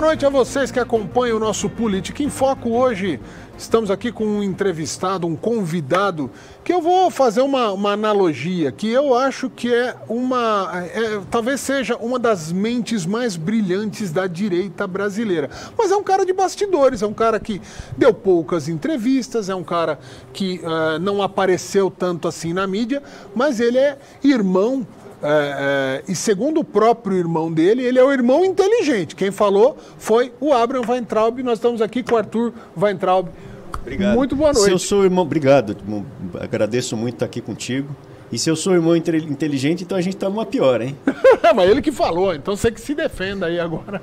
noite a vocês que acompanham o nosso Política em Foco. Hoje estamos aqui com um entrevistado, um convidado, que eu vou fazer uma analogia, que eu acho que talvez seja uma das mentes mais brilhantes da direita brasileira. Mas é um cara de bastidores, é um cara que deu poucas entrevistas, é um cara que não apareceu tanto assim na mídia, mas ele é irmão. E segundo o próprio irmão dele, ele é o irmão inteligente. Quem falou foi o Abraham Weintraub. Nós estamos aqui com o Arthur Weintraub. Obrigado. Muito boa noite. Se eu sou irmão, obrigado. Agradeço muito estar aqui contigo. E se eu sou irmão inteligente, então a gente está numa pior, hein? Mas ele que falou, então você que se defenda aí agora.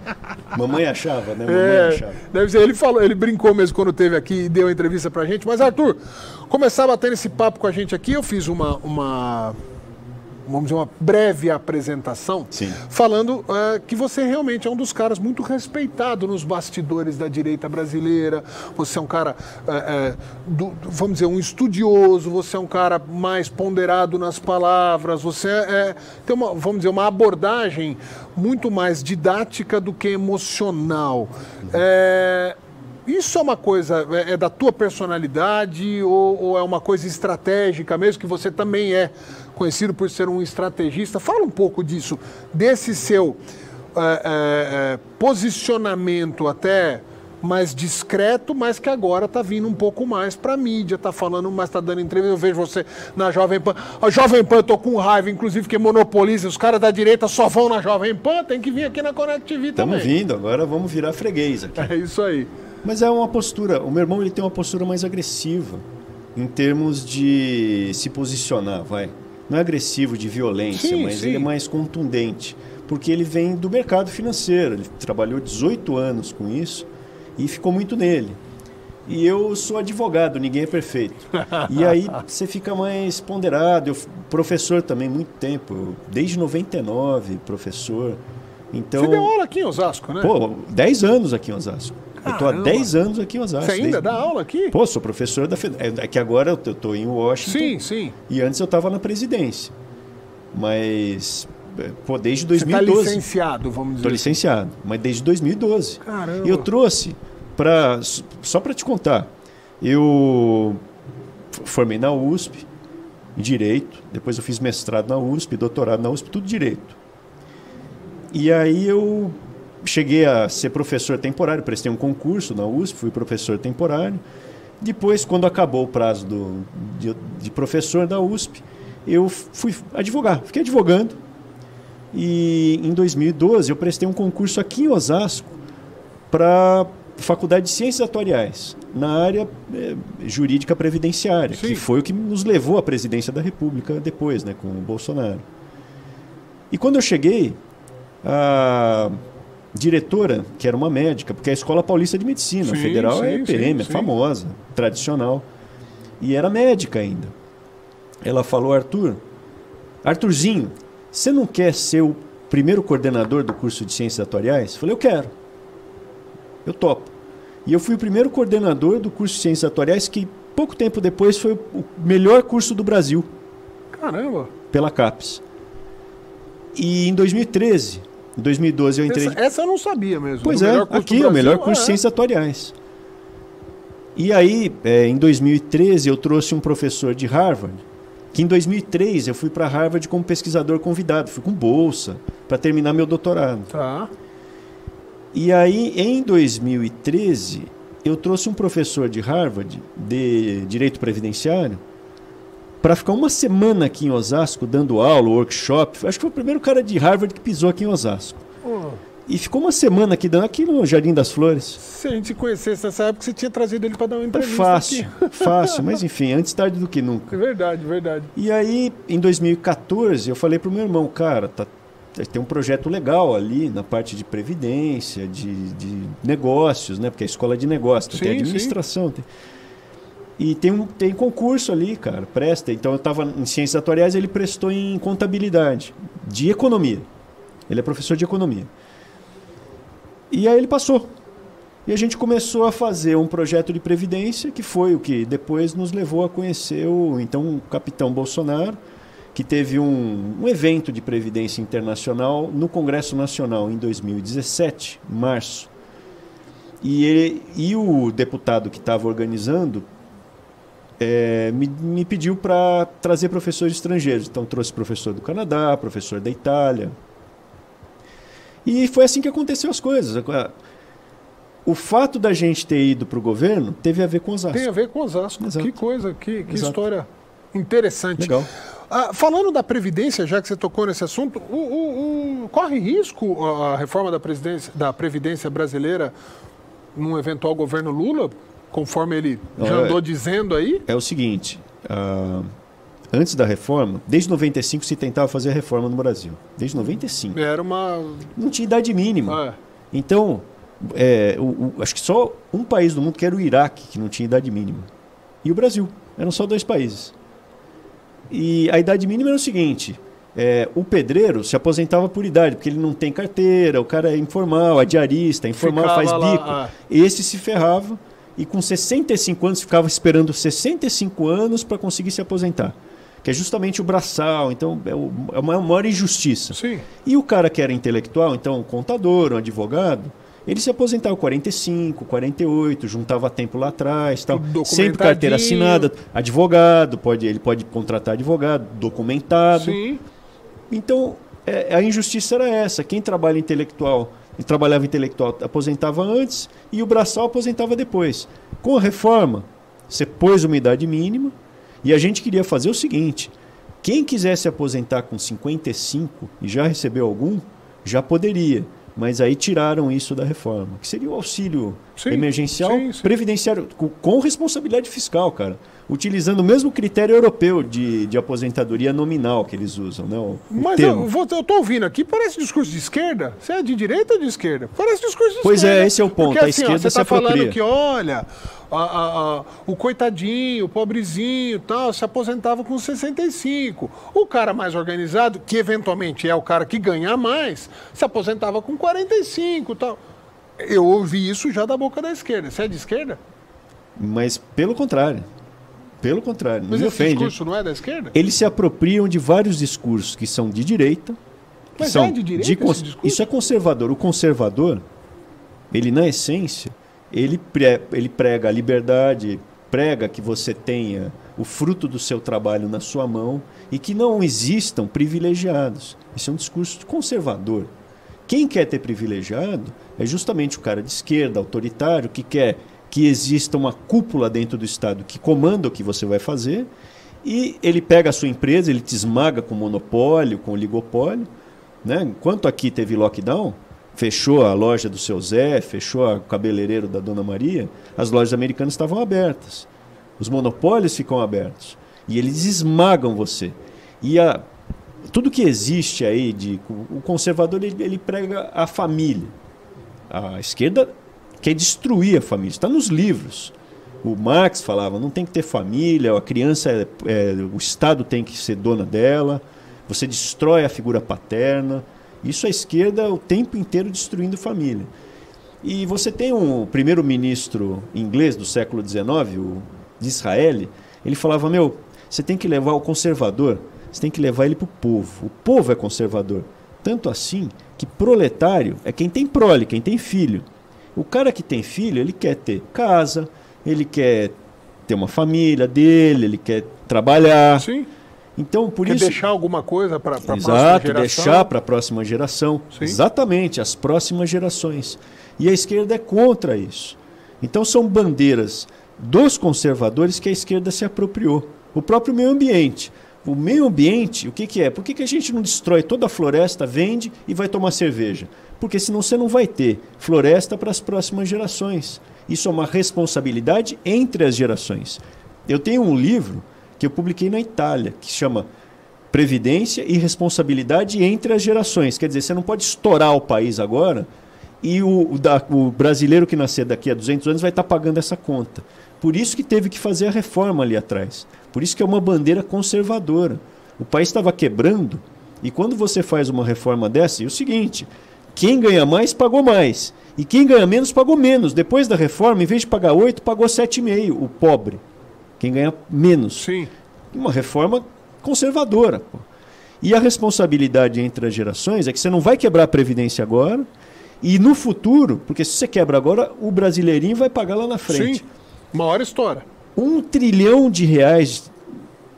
Mamãe achava, né? Mamãe achava. Deve ser, ele brincou mesmo quando esteve aqui e deu a entrevista pra gente. Mas, Arthur, começar batendo esse papo com a gente aqui, eu fiz vamos dizer, uma breve apresentação. Sim. Falando que você realmente é um dos caras muito respeitado nos bastidores da direita brasileira. Você é um cara, vamos dizer, um estudioso, você é um cara mais ponderado nas palavras, você tem vamos dizer, uma abordagem muito mais didática do que emocional. Isso é uma coisa, é da tua personalidade ou é uma coisa estratégica mesmo, que você também é conhecido por ser um estrategista? Fala um pouco disso, desse seu posicionamento até mais discreto, mas que agora está vindo um pouco mais para a mídia, está falando mais, está dando entrevista. Eu vejo você na Jovem Pan. A Jovem Pan, eu estou com raiva, inclusive, que monopoliza. Os caras da direita só vão na Jovem Pan, tem que vir aqui na Connect TV também. Estamos vindo, agora vamos virar freguês aqui. É isso aí. Mas é uma postura, o meu irmão ele tem uma postura mais agressiva em termos de se posicionar, vai. Não é agressivo de violência, mas ele é mais contundente, porque ele vem do mercado financeiro, ele trabalhou 18 anos com isso e ficou muito nele. E eu sou advogado, ninguém é perfeito. E aí você fica mais ponderado, eu professor também, muito tempo, desde 99, professor. Então, você deu aula aqui em Osasco, né? Pô, 10 anos aqui em Osasco. Eu estou há 10 anos aqui em Osasco. Você ainda dá aula aqui? Pô, sou professor da FED. É que agora eu estou em Washington. Sim, sim. E antes eu estava na presidência. Mas, pô, desde 2012. Você está licenciado, vamos dizer. Estou licenciado, mas desde 2012. Caramba. E eu trouxe, só para te contar, eu formei na USP, em Direito, depois eu fiz mestrado na USP, doutorado na USP, tudo Direito. E aí eu cheguei a ser professor temporário, prestei um concurso na USP, fui professor temporário. Depois, quando acabou o prazo de professor da USP, eu fui advogar, fiquei advogando. E em 2012 eu prestei um concurso aqui em Osasco para Faculdade de Ciências Atuariais, na área jurídica previdenciária, que foi o que nos levou à presidência da República depois, né, com o Bolsonaro. E quando eu cheguei, a diretora, que era uma médica, porque a Escola Paulista de Medicina, a federal é EPM, é famosa, tradicional, e era médica ainda. Ela falou: Arthurzinho, você não quer ser o primeiro coordenador do curso de Ciências Atuariais? Eu falei: eu quero, eu topo. E eu fui o primeiro coordenador do curso de Ciências Atuariais, que pouco tempo depois foi o melhor curso do Brasil. Caramba! Pela CAPES. E em 2012 eu entrei... Essa eu não sabia mesmo. Pois é, aqui é o melhor curso de Ciências Atuariais. E aí, em 2013, eu trouxe um professor de Harvard, que em 2003 eu fui para Harvard como pesquisador convidado, fui com bolsa para terminar meu doutorado. Tá. E aí, em 2013, eu trouxe um professor de Harvard, de Direito Previdenciário, para ficar uma semana aqui em Osasco, dando aula, workshop. Acho que foi o primeiro cara de Harvard que pisou aqui em Osasco. E ficou uma semana aqui, aqui no Jardim das Flores. Se a gente se conhecesse nessa época, você tinha trazido ele para dar uma entrevista fácil, aqui. Fácil, mas enfim, antes tarde do que nunca. É verdade, verdade. E aí, em 2014, eu falei para o meu irmão: cara, tem um projeto legal ali na parte de previdência, de negócios, né? Porque é escola de negócios, tem administração, e tem concurso ali, cara, presta. Então eu estava em Ciências Atuariais, ele prestou em contabilidade, de economia. Ele é professor de economia. E aí ele passou. E a gente começou a fazer um projeto de previdência, que foi o que depois nos levou a conhecer o capitão Bolsonaro, que teve um evento de previdência internacional no Congresso Nacional em 2017, em março. E o deputado que estava organizando me pediu para trazer professores estrangeiros. Então trouxe professor do Canadá, professor da Itália. E foi assim que aconteceu as coisas. O fato da gente ter ido para o governo teve a ver com Osasco. Tem a ver com Osasco. Exato. Que coisa, que história interessante. Legal. Falando da Previdência, já que você tocou nesse assunto, corre risco a reforma da Previdência brasileira num eventual governo Lula, conforme ele já andou dizendo aí? É o seguinte, antes da reforma, desde 95 se tentava fazer a reforma no Brasil. Desde 95. Não tinha idade mínima. Então, acho que só um país do mundo, que era o Iraque, que não tinha idade mínima. E o Brasil. Eram só 2 países. E a idade mínima era o seguinte, o pedreiro se aposentava por idade, porque ele não tem carteira, o cara é informal, é diarista, informal, faz bico. Esse se ferrava e com 65 anos ficava esperando 65 anos para conseguir se aposentar. Que é justamente o braçal, então é uma maior injustiça. Sim. E o cara que era intelectual, então um contador, um advogado, ele se aposentava 45, 48, juntava tempo lá atrás, tal. Sempre carteira assinada, advogado, ele pode contratar advogado, documentado. Sim. Então, a injustiça era essa. Quem trabalhava intelectual aposentava antes e o braçal aposentava depois. Com a reforma, você pôs uma idade mínima e a gente queria fazer o seguinte, quem quisesse aposentar com 55 e já recebeu algum, já poderia. Mas aí tiraram isso da reforma, que seria o auxílio emergencial previdenciário com responsabilidade fiscal, cara. Utilizando o mesmo critério europeu de aposentadoria nominal que eles usam. Né? Mas eu estou ouvindo aqui, parece discurso de esquerda. Você é de direita ou de esquerda? Parece discurso de esquerda. Pois é, esse é o ponto. Porque, a esquerda você está falando que, olha, o coitadinho, o pobrezinho tal, se aposentava com 65. O cara mais organizado, que eventualmente é o cara que ganha mais, se aposentava com 45 tal. Eu ouvi isso já da boca da esquerda. Você é de esquerda? Mas pelo contrário. Pelo contrário. Mas esse discurso não é da esquerda? Eles se apropriam de vários discursos que são de direita. Mas são de direita esse discurso? Isso é conservador. O conservador, ele na essência, ele prega a liberdade, prega que você tenha o fruto do seu trabalho na sua mão e que não existam privilegiados. Esse é um discurso conservador. Quem quer ter privilegiado é justamente o cara de esquerda, autoritário, que quer que exista uma cúpula dentro do Estado que comanda o que você vai fazer e ele pega a sua empresa, ele te esmaga com monopólio, com oligopólio. Né? Enquanto aqui teve lockdown, fechou a loja do seu Zé, fechou o cabeleireiro da Dona Maria, as lojas americanas estavam abertas. Os monopólios ficam abertos e eles esmagam você. E tudo que existe aí, o conservador ele prega a família. A esquerda quer destruir a família. Está nos livros. O Marx falava, não tem que ter família, a criança, o Estado tem que ser dona dela, você destrói a figura paterna. Isso a esquerda o tempo inteiro destruindo família. E você tem um primeiro-ministro inglês do século XIX, o Disraeli, ele falava, você tem que levar o conservador, você tem que levar ele para o povo. O povo é conservador. Tanto assim que proletário é quem tem prole, quem tem filho. O cara que tem filho, ele quer ter casa, ele quer ter uma família dele, ele quer trabalhar. Sim. Então, por quer isso... deixar alguma coisa para a próxima geração. Exato, deixar para a próxima geração. Sim. Exatamente, as próximas gerações. E a esquerda é contra isso. Então, são bandeiras dos conservadores que a esquerda se apropriou. O próprio meio ambiente. O meio ambiente, o que é? Por que a gente não destrói toda a floresta, vende e vai tomar cerveja? Porque senão você não vai ter floresta para as próximas gerações. Isso é uma responsabilidade entre as gerações. Eu tenho um livro que eu publiquei na Itália, que se chama Previdência e Responsabilidade entre as Gerações. Quer dizer, você não pode estourar o país agora e o brasileiro que nascer daqui a 200 anos vai estar pagando essa conta. Por isso que teve que fazer a reforma ali atrás. Por isso que é uma bandeira conservadora. O país estava quebrando e quando você faz uma reforma dessa, é o seguinte, quem ganha mais pagou mais e quem ganha menos pagou menos. Depois da reforma, em vez de pagar 8, pagou 7,5, o pobre. Quem ganha menos. Sim. Uma reforma conservadora. Pô. E a responsabilidade entre as gerações é que você não vai quebrar a Previdência agora E no futuro, porque se você quebra agora, o brasileirinho vai pagar lá na frente. Sim, uma hora estoura. R$1 trilhão,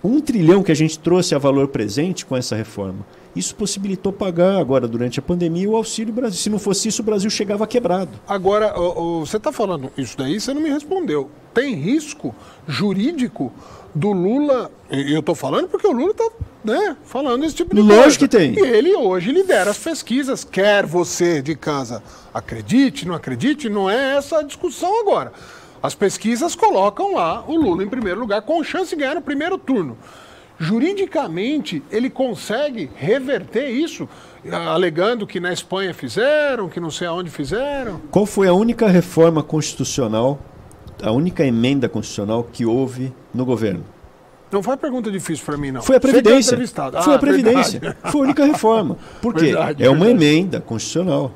1 trilhão que a gente trouxe a valor presente com essa reforma. Isso possibilitou pagar agora, durante a pandemia, o Auxílio Brasil. Se não fosse isso, o Brasil chegava quebrado. Agora, você está falando isso daí, você não me respondeu. Tem risco jurídico do Lula? Eu estou falando porque o Lula está, né, falando esse tipo de coisa. Lógico que tem. E ele hoje lidera as pesquisas. Quer você de casa acredite, não acredite, não é essa a discussão agora. As pesquisas colocam lá o Lula em primeiro lugar, com chance de ganhar no primeiro turno. Juridicamente, ele consegue reverter isso, alegando que na Espanha fizeram, que não sei aonde fizeram? Qual foi a única reforma constitucional, a única emenda constitucional que houve no governo? Não foi pergunta difícil para mim, não. Foi a Previdência. Foi a Previdência. Verdade. Foi a única reforma. Por quê? É uma emenda constitucional.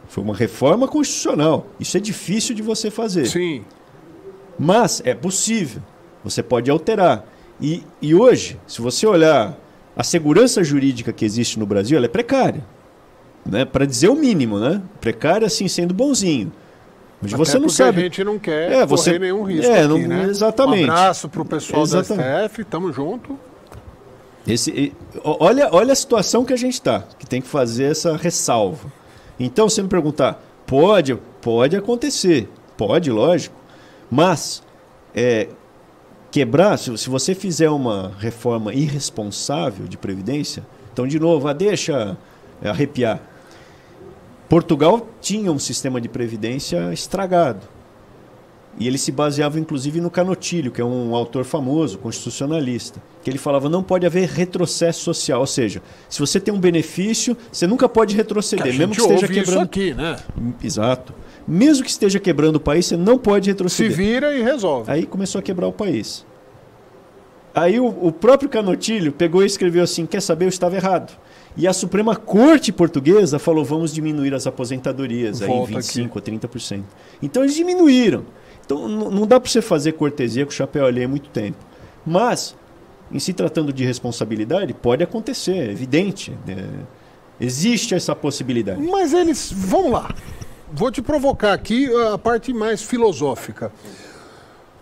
Foi uma reforma constitucional. Isso é difícil de você fazer. Sim. Mas é possível. Você pode alterar. E hoje, se você olhar a segurança jurídica que existe no Brasil, ela é precária. Né? Para dizer o mínimo, né? Precária, assim, sendo bonzinho. Mas você não sabe. A gente não quer correr nenhum risco aqui, né? Exatamente. Um abraço para o pessoal da STF, tamo junto. Olha a situação que a gente está, que tem que fazer essa ressalva. Então, você me perguntar, pode acontecer, pode, lógico, mas quebrar, se você fizer uma reforma irresponsável de Previdência, então, de novo, deixa arrepiar. Portugal tinha um sistema de previdência estragado. E ele se baseava, inclusive, no Canotilho, que é um autor famoso, constitucionalista, que ele falava não pode haver retrocesso social. Ou seja, se você tem um benefício, você nunca pode retroceder, mesmo que esteja quebrando. Isso aqui, né? Exato. Mesmo que esteja quebrando o país, você não pode retroceder. Se vira e resolve. Aí começou a quebrar o país. Aí o próprio Canotilho pegou e escreveu assim, quer saber, eu estava errado. E a Suprema Corte Portuguesa falou, vamos diminuir as aposentadorias aí em 25% ou 30%. Então eles diminuíram. Então não dá para você fazer cortesia com o chapéu alheio há muito tempo. Mas, em se tratando de responsabilidade, pode acontecer, é evidente. Existe essa possibilidade. Mas eles, vamos lá, vou te provocar aqui a parte mais filosófica.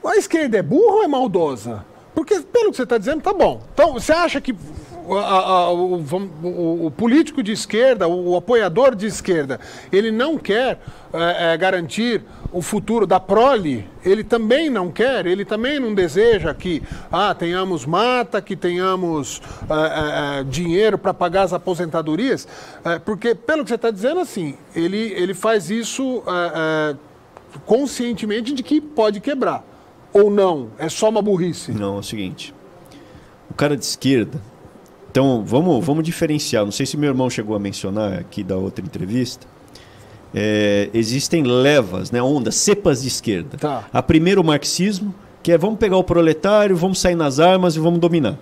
A esquerda é burra ou é maldosa? Porque, pelo que você está dizendo, tá bom. Então, você acha que o político de esquerda, o apoiador de esquerda, ele não quer garantir o futuro da prole? Ele também não quer, ele também não deseja que tenhamos mata, que tenhamos dinheiro para pagar as aposentadorias? Porque, pelo que você está dizendo, assim, ele faz isso conscientemente de que pode quebrar. Ou não? É só uma burrice? Não, é o seguinte. O cara de esquerda... Então, vamos diferenciar. Não sei se meu irmão chegou a mencionar aqui da outra entrevista. Existem levas, né, ondas, cepas de esquerda. Tá. A primeira, o marxismo, que é vamos pegar o proletário, vamos sair nas armas e vamos dominar.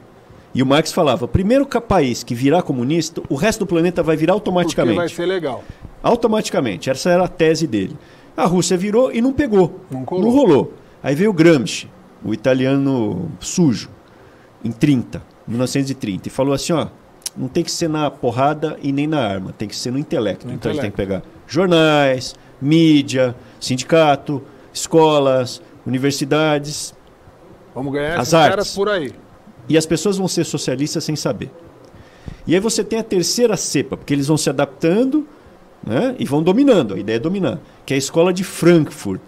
E o Marx falava, primeiro país que virar comunista, o resto do planeta vai virar automaticamente. Porque vai ser legal. Automaticamente. Essa era a tese dele. A Rússia virou e não pegou. Não rolou. Aí veio o Gramsci, o italiano sujo, em 1930, e falou assim, não tem que ser na porrada e nem na arma, tem que ser no intelecto. Então a gente tem que pegar jornais, mídia, sindicato, escolas, universidades, vamos ganhar as esses artes. Caras por aí. E as pessoas vão ser socialistas sem saber. E aí você tem a terceira cepa, porque eles vão se adaptando, né, e vão dominando, a ideia é dominar, que é a escola de Frankfurt,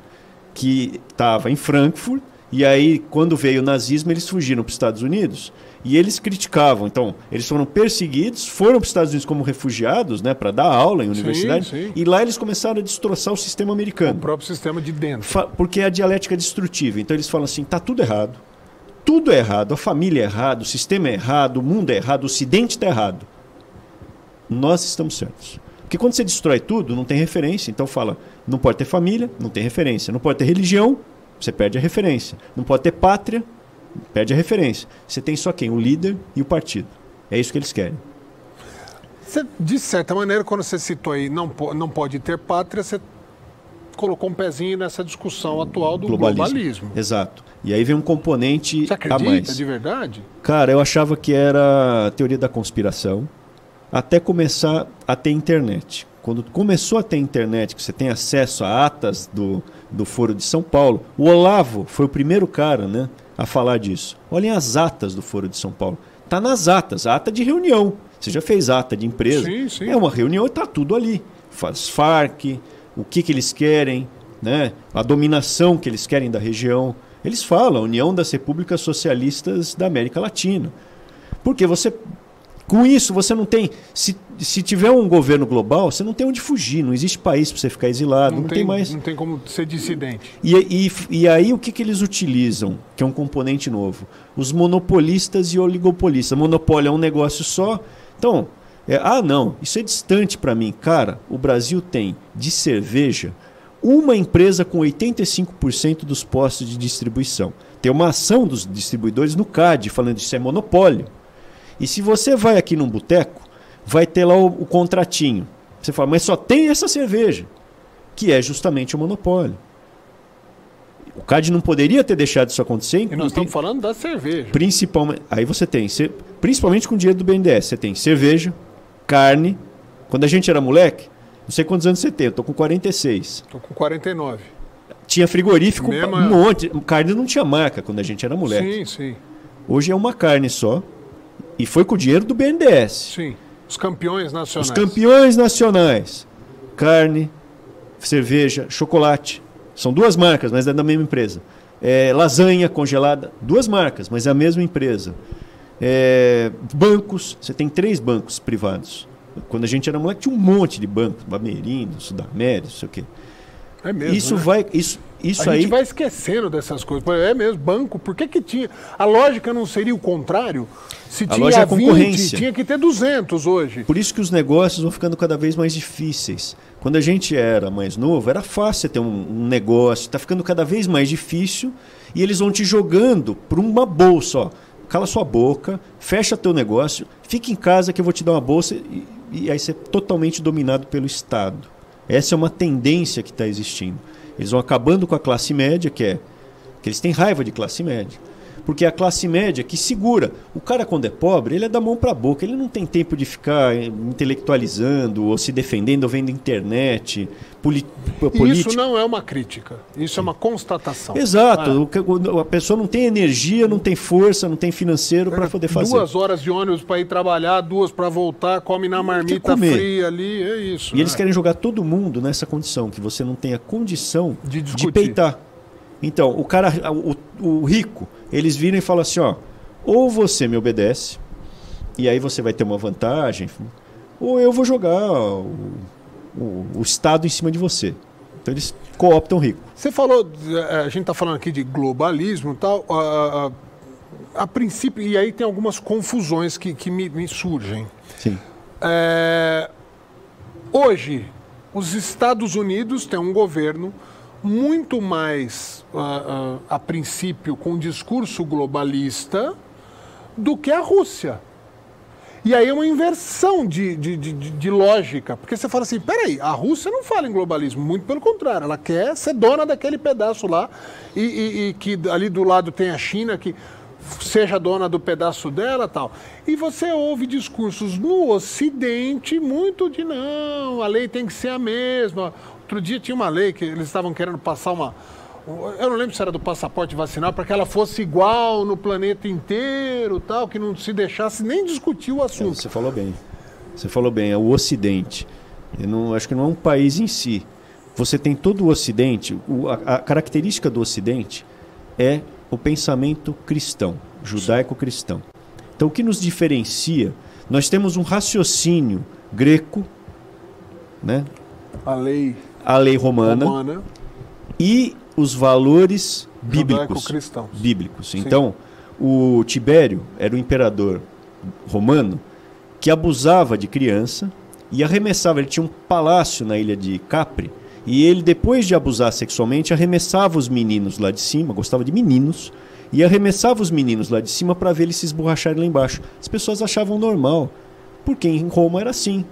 que estava em Frankfurt, e aí quando veio o nazismo eles fugiram para os Estados Unidos e eles criticavam, então eles foram perseguidos, foram para os Estados Unidos como refugiados, né, para dar aula em universidade, sim. E lá eles começaram a destroçar o sistema americano. O próprio sistema de dentro. Porque é a dialética destrutiva, então eles falam assim, tá tudo errado, tudo é errado, a família é errada, o sistema é errado, o mundo é errado, o ocidente está errado. Nós estamos certos. Porque quando você destrói tudo, não tem referência. Então fala, não pode ter família, não tem referência. Não pode ter religião, você perde a referência. Não pode ter pátria, perde a referência. Você tem só quem? O líder e o partido. É isso que eles querem. Você, de certa maneira, quando você citou aí, não pode ter pátria, você colocou um pezinho nessa discussão atual do globalismo. Exato. E aí vem um componente você acredita, a mais. De verdade? Cara, eu achava que era a teoria da conspiração. Até começar a ter internet. quando começou a ter internet, que você tem acesso a atas do Foro de São Paulo, o Olavo foi o primeiro cara, né, a falar disso. Olhem as atas do Foro de São Paulo. Está nas atas, ata de reunião. Você já fez ata de empresa? Sim, sim. É uma reunião e está tudo ali. Faz Farc, o que eles querem, né, a dominação que eles querem da região. Eles falam, a União das Repúblicas Socialistas da América Latina. Porque você... Com isso, você não tem... Se tiver um governo global, você não tem onde fugir. Não existe país para você ficar exilado. Não tem mais... Não tem como ser dissidente. E aí, o que eles utilizam, que é um componente novo? Os monopolistas e oligopolistas. Monopólio é um negócio só. Então, não, isso é distante para mim. Cara, o Brasil tem, de cerveja, uma empresa com 85% dos postos de distribuição. Tem uma ação dos distribuidores no CAD, falando que isso é monopólio. E se você vai aqui num boteco, vai ter lá o contratinho. Você fala, mas só tem essa cerveja, que é justamente o monopólio. O CAD não poderia ter deixado isso acontecer. E nós estamos falando da cerveja. Principalmente, aí você tem, principalmente com o dinheiro do BNDES, você tem cerveja, carne. Quando a gente era moleque, não sei quantos anos você tem, eu estou com 46. Estou com 49. Tinha frigorífico, um monte. Carne não tinha marca quando a gente era moleque. Sim, sim. Hoje é uma carne só. E foi com o dinheiro do BNDES. Sim, os campeões nacionais. Os campeões nacionais. Carne, cerveja, chocolate. São duas marcas, mas é da mesma empresa. Lasanha congelada, duas marcas, mas é a mesma empresa. Bancos, você tem 3 bancos privados. Quando a gente era moleque, tinha um monte de bancos. Bamerindo, Sudamérica, não sei o quê. É mesmo, isso, né? A gente vai esquecendo dessas coisas. É mesmo, banco, por que tinha... A lógica não seria o contrário? Se tinha 20, tinha que ter 200 hoje. Por isso que os negócios vão ficando cada vez mais difíceis. Quando a gente era mais novo, era fácil ter um negócio. Está ficando cada vez mais difícil e eles vão te jogando para uma bolsa. Ó. Cala sua boca, fecha teu negócio, fica em casa que eu vou te dar uma bolsa e aí você é totalmente dominado pelo Estado. Essa é uma tendência que está existindo. Eles vão acabando com a classe média, que eles têm raiva de classe média. Porque é a classe média que segura. O cara, quando é pobre, ele é da mão para a boca. Ele não tem tempo de ficar intelectualizando ou se defendendo ou vendo internet, política. Isso não é uma crítica. Isso é uma constatação. Exato. A pessoa não tem energia, não tem força, não tem financeiro para poder fazer. 2 horas de ônibus para ir trabalhar, 2 para voltar, come na marmita fria ali, é isso. E eles querem jogar todo mundo nessa condição, que você não tem a condição de peitar. Então, o cara, o rico, eles viram e falam assim, ó, ou você me obedece, e aí você vai ter uma vantagem, ou eu vou jogar o Estado em cima de você. Então eles cooptam o rico. Você falou, a gente está falando aqui de globalismo e tal, a princípio, e aí tem algumas confusões que me surgem. Sim. Hoje, os Estados Unidos têm um governo muito mais, a princípio, com discurso globalista do que a Rússia. E aí é uma inversão de lógica, porque você fala assim, peraí, a Rússia não fala em globalismo, muito pelo contrário, ela quer ser dona daquele pedaço lá, e que ali do lado tem a China, que seja dona do pedaço dela e tal. E você ouve discursos no Ocidente muito de não, a lei tem que ser a mesma. Outro dia tinha uma lei que eles estavam querendo passar eu não lembro se era do passaporte vacinal, para que ela fosse igual no planeta inteiro, tal, que não se deixasse nem discutir o assunto. Você falou bem. Você falou bem, é o Ocidente. Acho que não é um país em si. Você tem todo o Ocidente, a característica do Ocidente é o pensamento cristão, judaico-cristão. Então o que nos diferencia, nós temos um raciocínio greco, né? A lei romana. E os valores bíblicos. Então, o Tibério era o imperador romano que abusava de criança e arremessava. Ele tinha um palácio na ilha de Capri e ele, depois de abusar sexualmente, arremessava os meninos lá de cima, gostava de meninos, e arremessava os meninos lá de cima para ver eles se esborracharem lá embaixo. As pessoas achavam normal, porque em Roma era assim.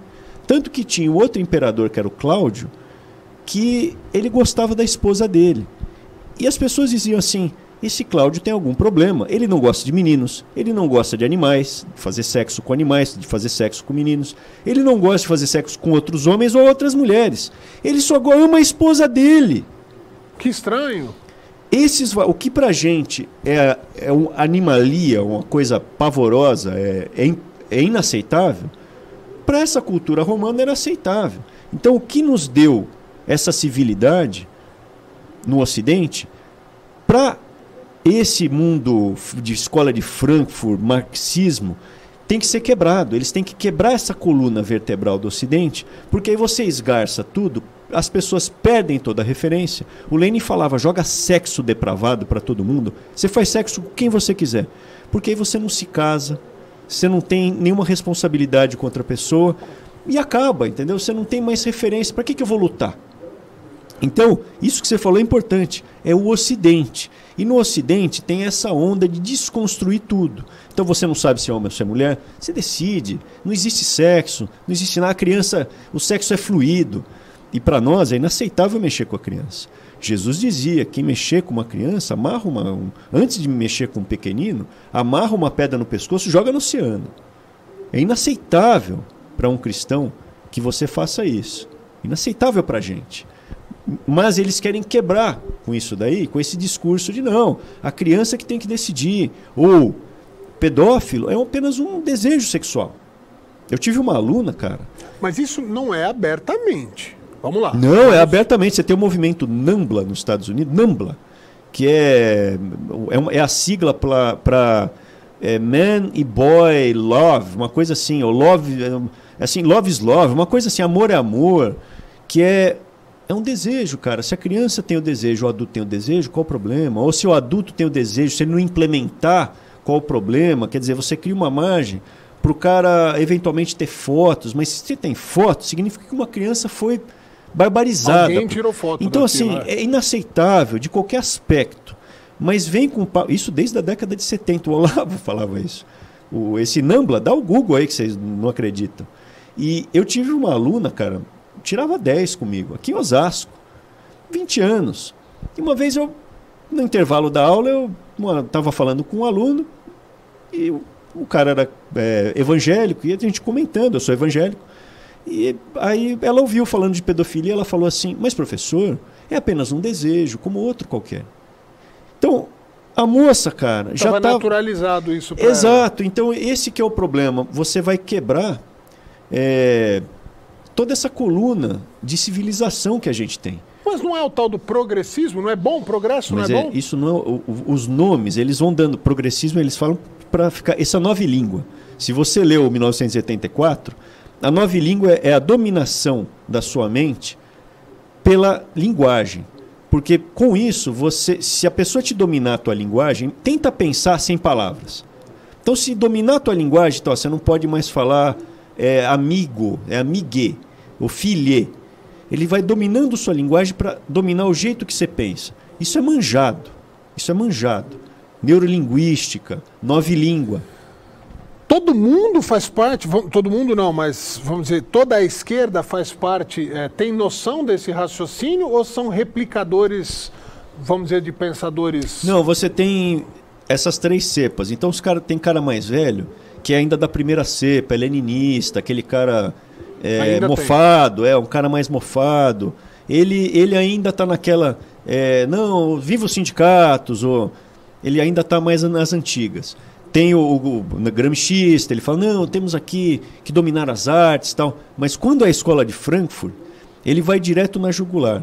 Tanto que tinha o outro imperador, que era o Cláudio, que ele gostava da esposa dele. E as pessoas diziam assim, esse Cláudio tem algum problema. Ele não gosta de meninos, ele não gosta de animais, de fazer sexo com animais, de fazer sexo com meninos. Ele não gosta de fazer sexo com outros homens ou outras mulheres. Ele só ama a esposa dele. Que estranho. O que pra gente é uma animalia, uma coisa pavorosa, é inaceitável, para essa cultura romana era aceitável. Então o que nos deu essa civilidade no Ocidente, para esse mundo de escola de Frankfurt, marxismo, tem que ser quebrado. Eles têm que quebrar essa coluna vertebral do Ocidente, porque aí você esgarça tudo, as pessoas perdem toda a referência. O Lenin falava, joga sexo depravado para todo mundo, você faz sexo com quem você quiser, porque aí você não se casa, você não tem nenhuma responsabilidade com outra pessoa, e acaba, entendeu? Você não tem mais referência, para que eu vou lutar? Então, isso que você falou é importante, é o Ocidente. E no Ocidente tem essa onda de desconstruir tudo. Então você não sabe se é homem ou se é mulher, você decide. Não existe sexo, não existe nada. A criança, o sexo é fluido. E para nós é inaceitável mexer com a criança. Jesus dizia, quem mexer com uma criança, antes de mexer com um pequenino, amarra uma pedra no pescoço e joga no oceano. É inaceitável para um cristão que você faça isso. Inaceitável para a gente. Mas eles querem quebrar com isso daí, com esse discurso de não, a criança que tem que decidir, ou pedófilo é apenas um desejo sexual. Eu tive uma aluna, cara... Mas isso não é abertamente. Vamos lá. Não, é abertamente. Você tem o movimento NAMBLA nos Estados Unidos, NAMBLA, que é a sigla para Man e Boy Love, uma coisa assim, ou Love, assim, Love is Love, uma coisa assim, amor é amor, que é um desejo, cara. Se a criança tem o desejo, o adulto tem o desejo, qual o problema? Ou se o adulto tem o desejo, se ele não implementar, qual o problema? Quer dizer, você cria uma margem para o cara eventualmente ter fotos, mas se você tem fotos, significa que uma criança foi barbarizada. Alguém tirou foto. Então, assim, é inaceitável de qualquer aspecto. Mas vem com... Isso desde a década de 70, o Olavo falava isso. Esse NAMBLA, dá o Google aí que vocês não acreditam. E eu tive uma aluna, cara... tirava 10 comigo, aqui em Osasco, 20 anos. E uma vez no intervalo da aula, eu estava falando com um aluno e o cara era evangélico e a gente comentando, eu sou evangélico. E aí ela ouviu falando de pedofilia e ela falou assim, mas professor, é apenas um desejo, como outro qualquer. Então, a moça, cara, já estava naturalizado isso pra Exato, ela. Então esse que é o problema, você vai quebrar... toda essa coluna de civilização que a gente tem. Mas não é o tal do progressismo? Não é bom? Progresso Mas não é bom? Isso não os nomes, eles vão dando progressismo, eles falam para ficar... Essa nova língua. Se você leu 1984, a nova língua é a dominação da sua mente pela linguagem. Porque com isso, se a pessoa te dominar a tua linguagem, tenta pensar sem palavras. Então, se dominar a tua linguagem, então, você não pode mais falar amigo, amigue, o filhe. Ele vai dominando sua linguagem para dominar o jeito que você pensa. Isso é manjado. Isso é manjado. Neurolinguística, nova língua. Todo mundo faz parte, todo mundo não, mas vamos dizer, toda a esquerda faz parte, tem noção desse raciocínio ou são replicadores, vamos dizer, de pensadores? Não, você tem essas 3 cepas. Então tem cara mais velho que é ainda da primeira cepa, é leninista, aquele cara mofado, um cara mais mofado. Ele ainda está naquela, não, viva os sindicatos, ou ele ainda está mais nas antigas. Tem o gramscista, ele fala, não, temos aqui que dominar as artes e tal. Mas quando é a escola de Frankfurt, ele vai direto na jugular.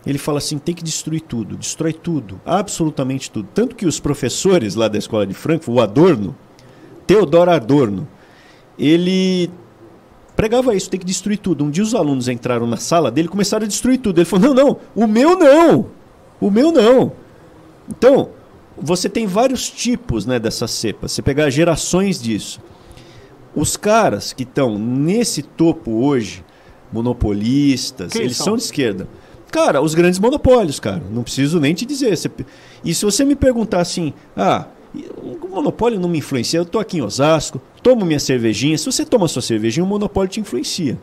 Ele fala assim, tem que destruir tudo, destrói tudo, absolutamente tudo. Tanto que os professores lá da escola de Frankfurt, o Adorno, Theodor Adorno, ele pregava isso, tem que destruir tudo. Um dia os alunos entraram na sala dele e começaram a destruir tudo. Ele falou, não, o meu não. Então, você tem vários tipos, né, dessas cepas. Você pegar gerações disso. Os caras que estão nesse topo hoje, monopolistas, eles são de esquerda. Cara, os grandes monopólios, cara. Não preciso nem te dizer. E se você me perguntar assim, o monopólio não me influencia, eu estou aqui em Osasco, tomo minha cervejinha. Se você toma sua cervejinha, o monopólio te influencia.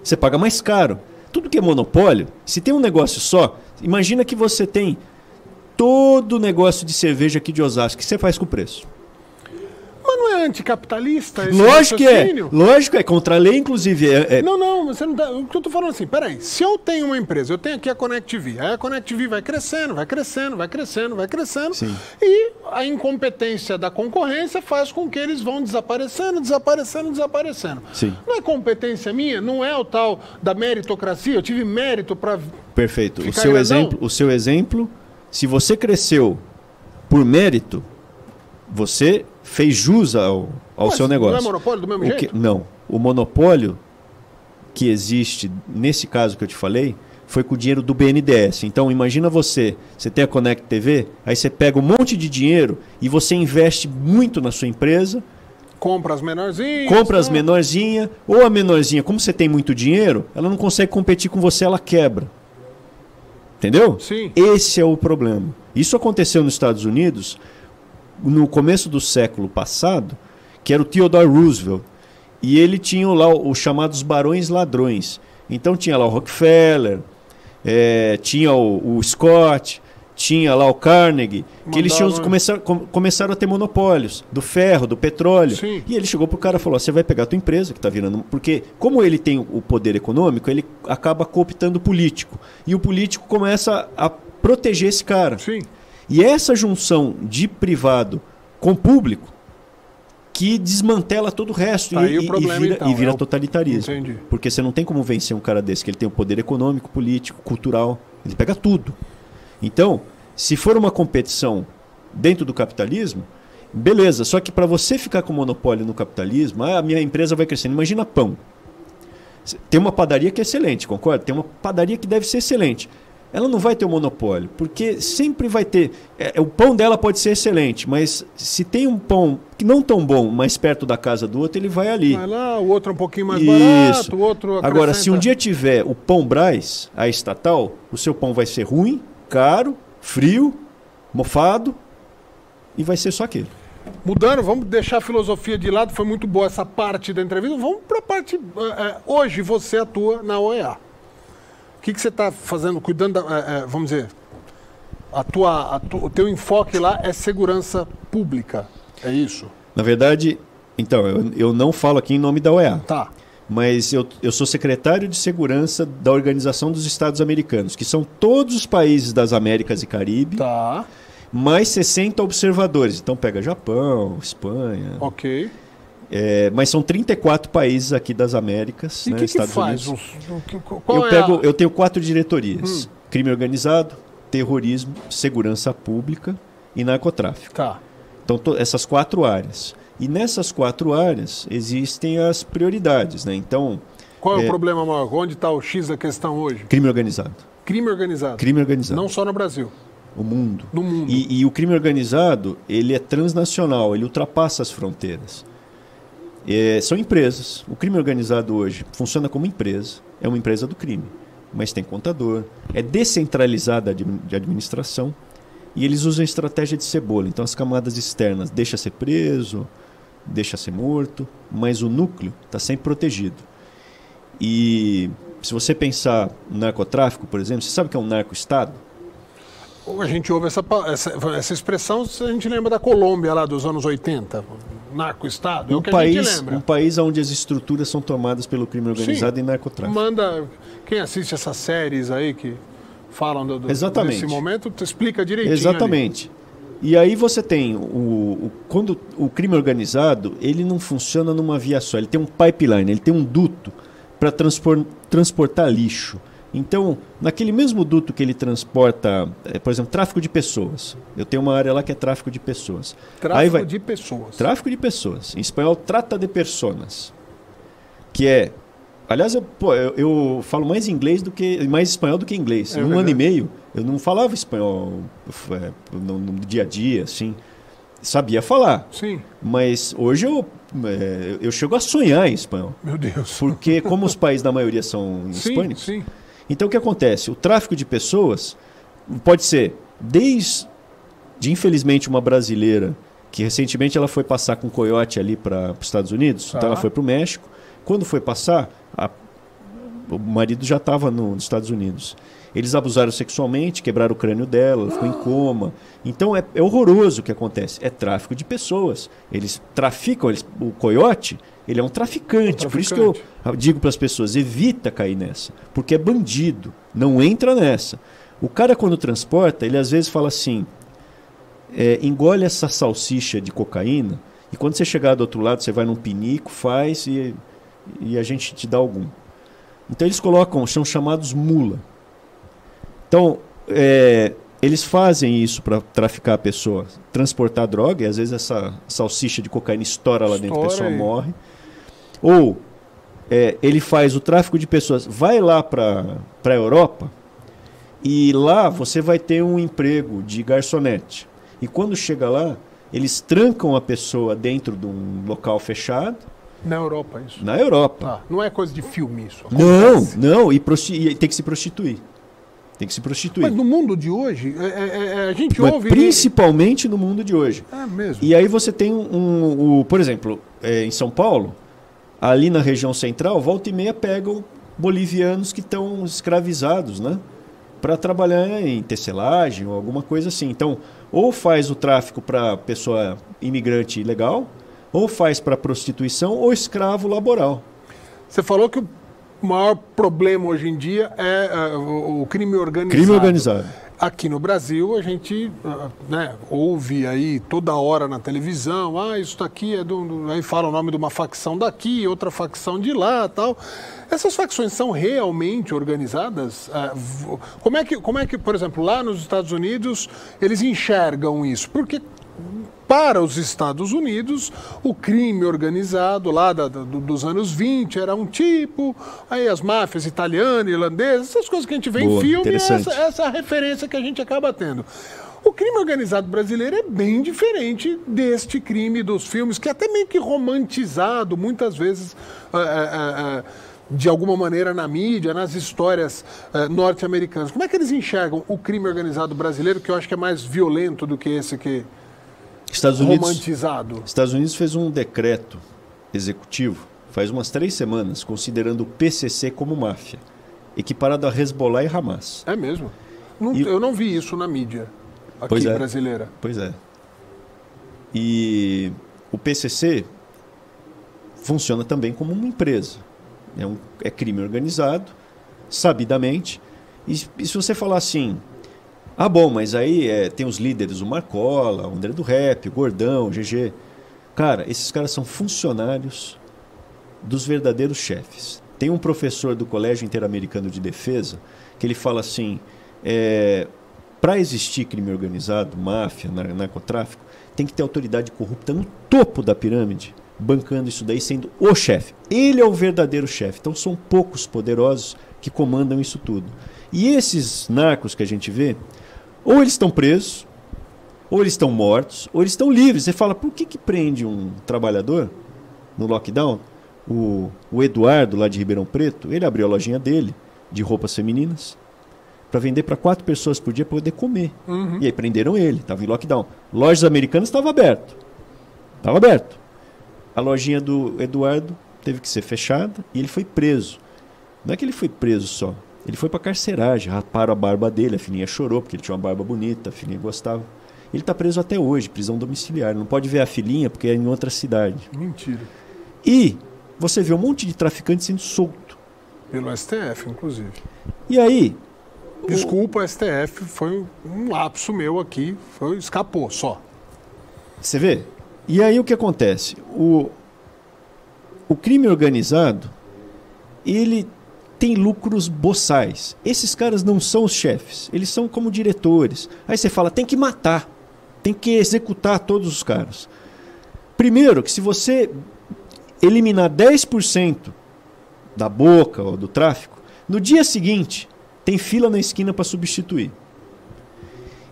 Você paga mais caro. Tudo que é monopólio, se tem um negócio só, imagina que você tem todo o negócio de cerveja aqui de Osasco. O que você faz com o preço? Mas não é anticapitalista esse Lógico que é. raciocínio? Lógico, é contra a lei, inclusive. Não, você não tá. O que eu tô falando assim, peraí, se eu tenho uma empresa, eu tenho aqui a Connect TV, aí a Connect TV vai crescendo, vai crescendo, vai crescendo, vai crescendo, Sim. e a incompetência da concorrência faz com que eles vão desaparecendo, desaparecendo, desaparecendo. Sim. Não é competência minha, não é o tal da meritocracia, eu tive mérito para. Perfeito. Ficar grandão? O seu exemplo, se você cresceu por mérito, você fez jus ao Mas seu negócio. não é monopólio do mesmo jeito? Não. O monopólio que existe, nesse caso que eu te falei, foi com o dinheiro do BNDES. Então, imagina você tem a Connect TV, aí você pega um monte de dinheiro e você investe muito na sua empresa. Compra as menorzinhas. Compra as menorzinhas, ou a menorzinha, como você tem muito dinheiro, ela não consegue competir com você, ela quebra. Entendeu? Sim. Esse é o problema. Isso aconteceu nos Estados Unidos no começo do século passado, que era o Theodore Roosevelt. E ele tinha lá os chamados barões ladrões. Então tinha lá o Rockefeller, tinha o Scott, tinha lá o Carnegie, que eles começaram a ter monopólios do ferro, do petróleo. Sim. E ele chegou pro cara e falou: você vai pegar a tua empresa que está virando... Porque como ele tem o poder econômico, ele acaba cooptando o político. E o político começa a proteger esse cara. Sim. E essa junção de privado com público que desmantela todo o resto e vira totalitarismo. Entendi. Porque você não tem como vencer um cara desse, que ele tem o poder econômico, político, cultural, ele pega tudo. Então, se for uma competição dentro do capitalismo, beleza, só que para você ficar com monopólio no capitalismo, a minha empresa vai crescendo. Imagina pão. Tem uma padaria que é excelente, concorda? Tem uma padaria que deve ser excelente. Ela não vai ter um monopólio, porque sempre vai ter... o pão dela pode ser excelente, mas se tem um pão que não tão bom, mais perto da casa do outro, ele vai ali. Vai lá, o outro é um pouquinho mais barato, o outro acrescenta... Agora, se um dia tiver o Pão Brás, a estatal, o seu pão vai ser ruim, caro, frio, mofado, e vai ser só aquele. Mudando, vamos deixar a filosofia de lado, foi muito boa essa parte da entrevista. Vamos para a parte... hoje você atua na OEA. O que você está fazendo, cuidando da... vamos dizer, o teu enfoque lá é segurança pública, é isso? Na verdade, então, eu não falo aqui em nome da OEA. Tá. Mas eu sou secretário de segurança da Organização dos Estados Americanos, que são todos os países das Américas e Caribe, Tá. mais 60 observadores. Então pega Japão, Espanha. Ok. Mas são 34 países aqui das Américas, E né, que Estados faz? Unidos. Qual Eu tenho 4 diretorias: crime organizado, terrorismo, segurança pública e narcotráfico. Tá. Então essas 4 áreas. E nessas 4 áreas existem as prioridades, né? Então, qual é o problema maior? Onde está o X da questão hoje? crime organizado. Crime organizado. Crime organizado. Não só no Brasil. O mundo. No mundo. E o crime organizado, ele é transnacional, ele ultrapassa as fronteiras. São empresas. O crime organizado hoje funciona como empresa. É uma empresa do crime. Mas tem contador. É descentralizada de administração. E eles usam a estratégia de cebola. Então as camadas externas deixa ser preso, deixa ser morto, mas o núcleo está sempre protegido. E se você pensar no narcotráfico, por exemplo, você sabe o que é um narco-estado? A gente ouve essa expressão, a gente lembra da Colômbia lá dos anos 80, narco-estado, é o que a gente lembra. Um país onde as estruturas são tomadas pelo crime organizado. Sim, e narcotráfico. Manda, quem assiste essas séries aí que falam Exatamente. desse momento, tu explica direitinho. Exatamente. Ali. E aí você tem, quando o crime organizado, ele não funciona numa via só, ele tem um pipeline, ele tem um duto para transportar lixo. Então, naquele mesmo duto que ele transporta, por exemplo, tráfico de pessoas. Eu tenho uma área lá que é tráfico de pessoas. Tráfico de pessoas. Tráfico de pessoas. Em espanhol, trata de personas. Que é... Aliás, eu falo mais espanhol do que inglês. Em um ano e meio, eu não falava espanhol no dia a dia, assim. Sabia falar. Sim. Mas hoje eu chego a sonhar em espanhol. Meu Deus. Porque como os países da maioria são hispânicos... Sim. Então o que acontece? O tráfico de pessoas pode ser desde, infelizmente, uma brasileira que recentemente ela foi passar com um coiote ali para os Estados Unidos, então ela foi para o México. Quando foi passar, o marido já estava nos Estados Unidos. Eles abusaram sexualmente, quebraram o crânio dela, ela ficou em coma. Então é horroroso o que acontece. É tráfico de pessoas. Eles traficam, o coiote, ele é um traficante. Por isso que eu digo para as pessoas, evita cair nessa. Porque é bandido, não entra nessa. O cara quando transporta, ele às vezes fala assim, engole essa salsicha de cocaína e quando você chegar do outro lado, você vai num pinico, faz e a gente te dá algum. Então eles colocam, são chamados mula. Então, eles fazem isso para traficar a pessoa, transportar droga, e às vezes essa salsicha de cocaína estoura lá dentro, a pessoa morre. Ou ele faz o tráfico de pessoas, vai lá para a Europa, e lá você vai ter um emprego de garçonete. E quando chega lá, eles trancam a pessoa dentro de um local fechado. Na Europa, isso? Na Europa. Não é coisa de filme isso? Não, e tem que se prostituir. Tem que se prostituir. Mas no mundo de hoje, a gente ouve... Principalmente no mundo de hoje. É mesmo. E aí você tem por exemplo, em São Paulo, ali na região central, volta e meia pegam bolivianos que estão escravizados, né? Para trabalhar em tecelagem ou alguma coisa assim. Então, ou faz o tráfico para pessoa imigrante ilegal, ou faz para prostituição ou escravo laboral. Você falou que o maior problema hoje em dia é o crime organizado. Crime organizado. Aqui no Brasil, a gente ouve aí toda hora na televisão, isso daqui é aí fala o nome de uma facção daqui, outra facção de lá, tal. Essas facções são realmente organizadas? Como é que, por exemplo, lá nos Estados Unidos, eles enxergam isso? Porque para os Estados Unidos, o crime organizado lá dos anos 20 era um tipo, aí as máfias italianas, irlandesas, essas coisas que a gente vê em filme, essa é a referência que a gente acaba tendo. O crime organizado brasileiro é bem diferente deste crime dos filmes, que é até meio que romantizado, muitas vezes, de alguma maneira na mídia, nas histórias norte-americanas. Como é que eles enxergam o crime organizado brasileiro, que eu acho que é mais violento do que esse que... romantizado. Estados Unidos fez um decreto executivo faz umas 3 semanas, considerando o PCC como máfia, equiparado a Hezbollah e Hamas. É mesmo? Eu não vi isso na mídia aqui brasileira. Pois é. E o PCC funciona também como uma empresa. É crime organizado, sabidamente. E se você falar assim... bom, mas aí tem os líderes, o Marcola, o André do Rap, o Gordão, o GG. Cara, esses caras são funcionários dos verdadeiros chefes. Tem um professor do Colégio Interamericano de Defesa que ele fala assim, para existir crime organizado, máfia, narcotráfico, tem que ter autoridade corrupta no topo da pirâmide, bancando isso daí, sendo o chefe. Ele é o verdadeiro chefe. Então são poucos poderosos que comandam isso tudo. E esses narcos que a gente vê... ou eles estão presos, ou eles estão mortos, ou eles estão livres. Você fala, por que prende um trabalhador no lockdown? O Eduardo, lá de Ribeirão Preto, ele abriu a lojinha dele, de roupas femininas, para vender para 4 pessoas por dia para poder comer. Uhum. E aí prenderam ele, estava em lockdown. Lojas americanas estavam abertas. Estava aberto. A lojinha do Eduardo teve que ser fechada e ele foi preso. Não é que ele foi preso só. Ele foi para carceragem, raparam a barba dele, a filhinha chorou porque ele tinha uma barba bonita, a filhinha gostava. Ele está preso até hoje, prisão domiciliar. Não pode ver a filhinha porque é em outra cidade. Mentira. E você vê um monte de traficante sendo solto. Pelo STF, inclusive. E aí... Desculpa, STF, foi um lapso meu aqui, escapou só. Você vê? E aí o que acontece? O crime organizado, ele... tem lucros boçais. Esses caras não são os chefes, eles são como diretores. Aí você fala, tem que matar, tem que executar todos os caras. Primeiro, que se você eliminar 10% da boca ou do tráfico, no dia seguinte tem fila na esquina para substituir.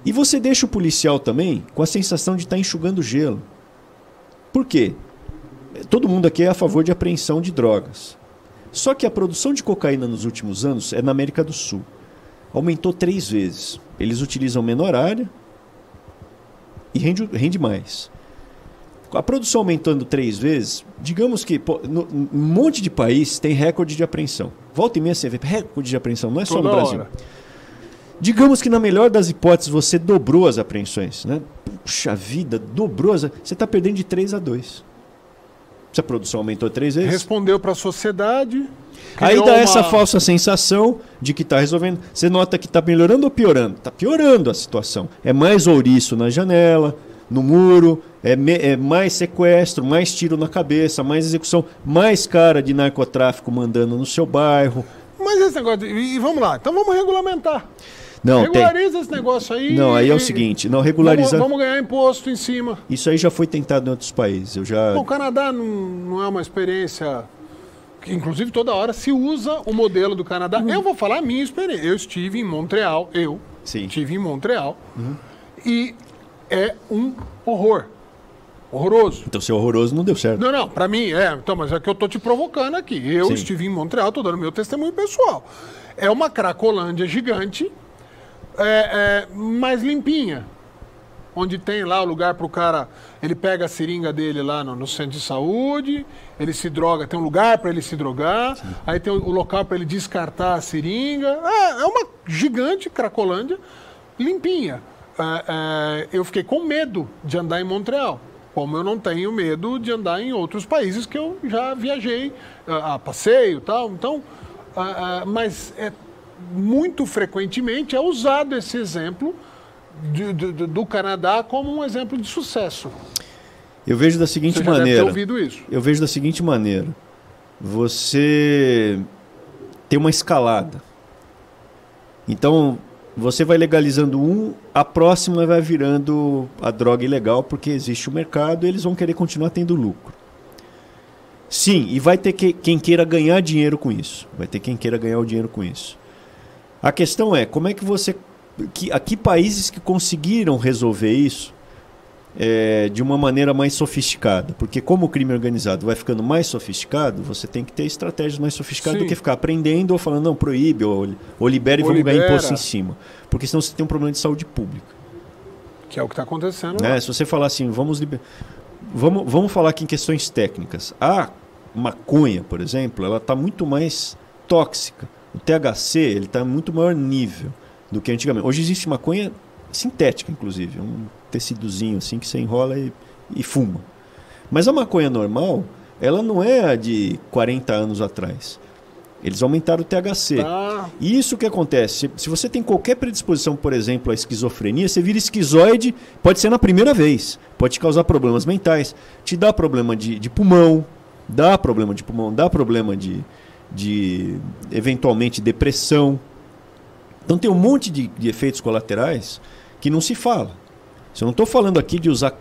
E você deixa o policial também com a sensação de estar enxugando gelo. Por quê? Todo mundo aqui é a favor de apreensão de drogas. Só que a produção de cocaína nos últimos anos é na América do Sul. Aumentou 3 vezes. Eles utilizam menor área e rende mais. A produção aumentando 3 vezes, digamos que um monte de país tem recorde de apreensão. Volta e meia você vê recorde de apreensão, não é só no Brasil. Hora. Digamos que na melhor das hipóteses você dobrou as apreensões. Né? Puxa vida, dobrou. Você está perdendo de 3-2. Se a produção aumentou 3 vezes. Respondeu para a sociedade. Aí dá essa falsa sensação de que está resolvendo. Você nota que está melhorando ou piorando? Está piorando a situação. É mais ouriço na janela, no muro, é mais sequestro, mais tiro na cabeça, mais execução, mais cara de narcotráfico mandando no seu bairro. Mas esse negócio... E vamos lá, então vamos regulamentar. Não, regulariza esse negócio aí. Não, aí é o seguinte, não regulariza. Vamos ganhar imposto em cima. Isso aí já foi tentado em outros países. Bom, o Canadá não é uma experiência que, inclusive, toda hora se usa o modelo do Canadá. Eu vou falar a minha experiência. Eu estive em Montreal, estive em Montreal, e é um horror. Horroroso. Então, ser horroroso não deu certo. Não, pra mim Então, mas é que eu tô te provocando aqui. Eu estive em Montreal, tô dando meu testemunho pessoal. É uma cracolândia gigante, mais limpinha. Onde tem lá o lugar pro cara, ele pega a seringa dele lá no centro de saúde, ele se droga, tem um lugar para ele se drogar, aí tem o local para ele descartar a seringa. É uma gigante cracolândia, limpinha. Eu fiquei com medo de andar em Montreal, como eu não tenho medo de andar em outros países que eu já viajei a passeio e tal. Então, mas muito frequentemente é usado esse exemplo do Canadá como um exemplo de sucesso. Eu vejo da seguinte maneira. Você já deve ter ouvido isso. Eu vejo da seguinte maneira. Você tem uma escalada. Então, você vai legalizando a próxima vai virando a droga ilegal porque existe o mercado e eles vão querer continuar tendo lucro. Sim, e vai ter quem queira ganhar dinheiro com isso. Vai ter quem queira ganhar o dinheiro com isso. A questão é, como é que você... Aqui países que conseguiram resolver isso de uma maneira mais sofisticada. Porque como o crime organizado vai ficando mais sofisticado, você tem que ter estratégias mais sofisticadas do que ficar aprendendo ou falando, não, proíbe, ou libera e vamos ganhar imposto em cima. Porque senão você tem um problema de saúde pública. Que é o que está acontecendo. Se você falar assim, vamos falar aqui em questões técnicas. A maconha, por exemplo, ela está muito mais tóxica. O THC ele está em muito maior nível do que antigamente. Hoje existe maconha sintética, inclusive. Um tecidozinho assim que você enrola e fuma. Mas a maconha normal, ela não é a de 40 anos atrás. Eles aumentaram o THC. E isso que acontece. Se você tem qualquer predisposição, por exemplo, à esquizofrenia, você vira esquizoide, pode ser na primeira vez. Pode te causar problemas mentais. Te dá problema de pulmão. Dá problema de pulmão. Dá problema de eventualmente depressão. Então tem um monte de efeitos colaterais que não se fala. Eu não estou falando aqui de usar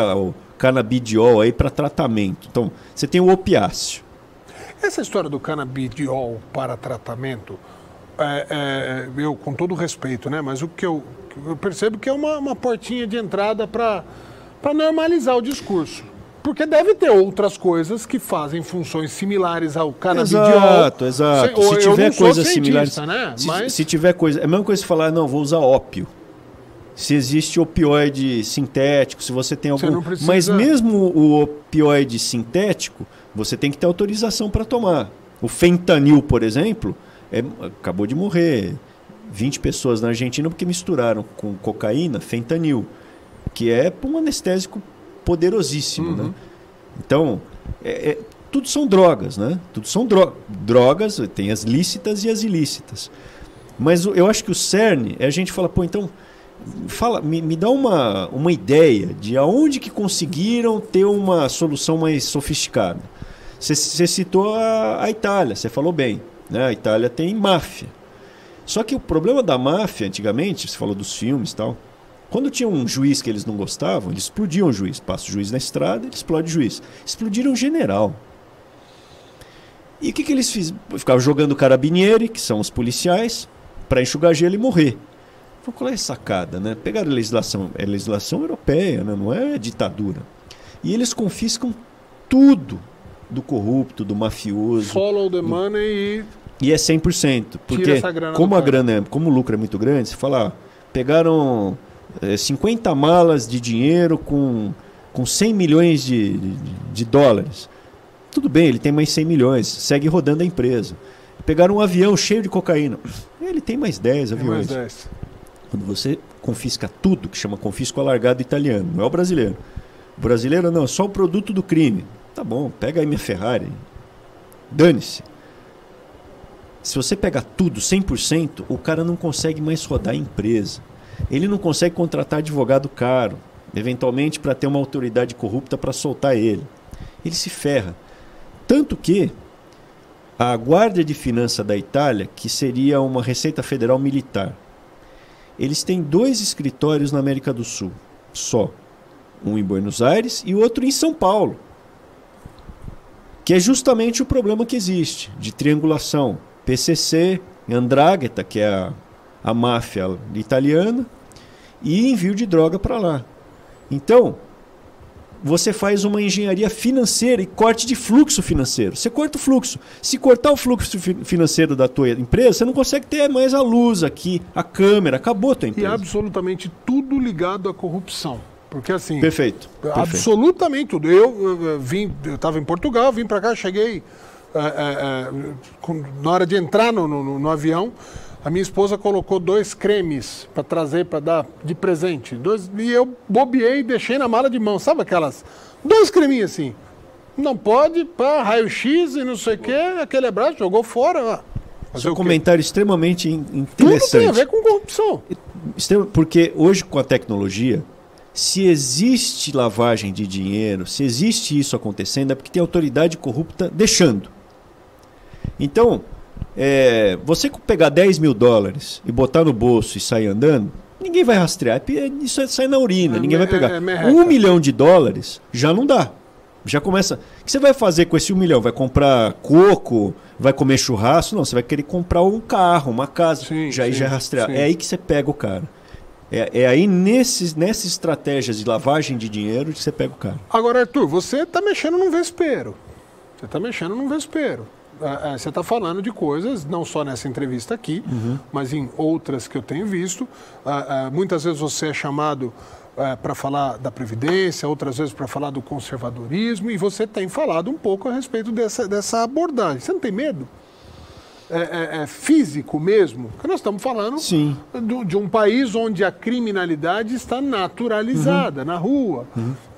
o canabidiol aí para tratamento. Então, você tem o opiáceo. Essa história do canabidiol para tratamento, eu com todo respeito, né? Mas o que eu percebo que é uma portinha de entrada para normalizar o discurso. Porque deve ter outras coisas que fazem funções similares ao canabidiol. Exato. Se tiver coisas similares, né? Se tiver coisa, é a mesma coisa que falar, não, vou usar ópio. Se existe opioide sintético, se você tem algum... Mas mesmo o opioide sintético, você tem que ter autorização para tomar. O fentanil, por exemplo, acabou de morrer 20 pessoas na Argentina porque misturaram com cocaína fentanil, que é um anestésico poderosíssimo, né? Então, tudo são drogas, né? Tudo são drogas, tem as lícitas e as ilícitas. Mas eu acho que o cerne é a gente falar, então, me dá uma ideia de aonde que conseguiram ter uma solução mais sofisticada. Você citou a Itália, você falou bem, né? A Itália tem máfia. Só que o problema da máfia, antigamente, você falou dos filmes e tal, quando tinha um juiz que eles não gostavam, eles explodiam o juiz. Passa o juiz na estrada, ele explode o juiz. Explodiram o general. E o que eles fizeram? Ficavam jogando carabinieri, que são os policiais, para enxugar gelo e morrer. Qual é a sacada, né? Pegaram a legislação europeia, né? Não é ditadura. E eles confiscam tudo do corrupto, do mafioso. Follow the money e é 100%. Porque como o lucro é muito grande, você fala, pegaram 50 malas de dinheiro com com 100 milhões de dólares. Tudo bem, ele tem mais 100 milhões, segue rodando a empresa. Pegaram um avião cheio de cocaína. Ele tem mais 10 aviões. Mais 10. Quando você confisca tudo, que chama confisco alargado italiano, não é o brasileiro. O brasileiro não, é só o produto do crime. Tá bom, pega aí minha Ferrari. Dane-se. Se você pega tudo, 100%, o cara não consegue mais rodar a empresa. Ele não consegue contratar advogado caro, eventualmente para ter uma autoridade corrupta para soltar ele. Ele se ferra. Tanto que a Guarda de Finança da Itália, que seria uma Receita Federal Militar, eles têm 2 escritórios na América do Sul, só. Um em Buenos Aires e outro em São Paulo. Que é justamente o problema que existe, de triangulação. PCC, 'Ndrangheta, que é a máfia italiana, e envio de droga para lá. Então, você faz uma engenharia financeira e corte de fluxo financeiro. Você corta o fluxo. Se cortar o fluxo financeiro da tua empresa, você não consegue ter mais a luz aqui, a câmera, acabou a tua empresa. E absolutamente tudo ligado à corrupção. Porque assim... Perfeito. Absolutamente tudo. Eu estava em Portugal, vim para cá, cheguei... na hora de entrar no avião, a minha esposa colocou 2 cremes para trazer, para dar de presente. E eu bobeei e deixei na mala de mão. Sabe aquelas? 2 creminhos assim. Não pode, pá, raio-x e não sei o quê. Aquele abraço, jogou fora. Seu comentário extremamente interessante. Tudo tem a ver com corrupção. Porque hoje, com a tecnologia, se existe lavagem de dinheiro, se existe isso acontecendo, é porque tem autoridade corrupta deixando. Então, você pegar 10 mil dólares e botar no bolso e sair andando, ninguém vai rastrear. Isso sai na urina, ninguém vai pegar. 1 milhão de dólares já não dá. Já começa. O que você vai fazer com esse 1 milhão? Vai comprar coco? Vai comer churrasco? Não, você vai querer comprar um carro, uma casa. Sim, já é rastrear. Sim. É aí que você pega o cara. É aí nessas estratégias de lavagem de dinheiro que você pega o cara. Agora, Arthur, você está mexendo num vespeiro. Você está falando de coisas, não só nessa entrevista aqui, mas em outras que eu tenho visto. Muitas vezes você é chamado para falar da Previdência, outras vezes para falar do conservadorismo, e você tem falado um pouco a respeito dessa abordagem. Você não tem medo? Físico mesmo? Porque nós estamos falando de um país onde a criminalidade está naturalizada na rua.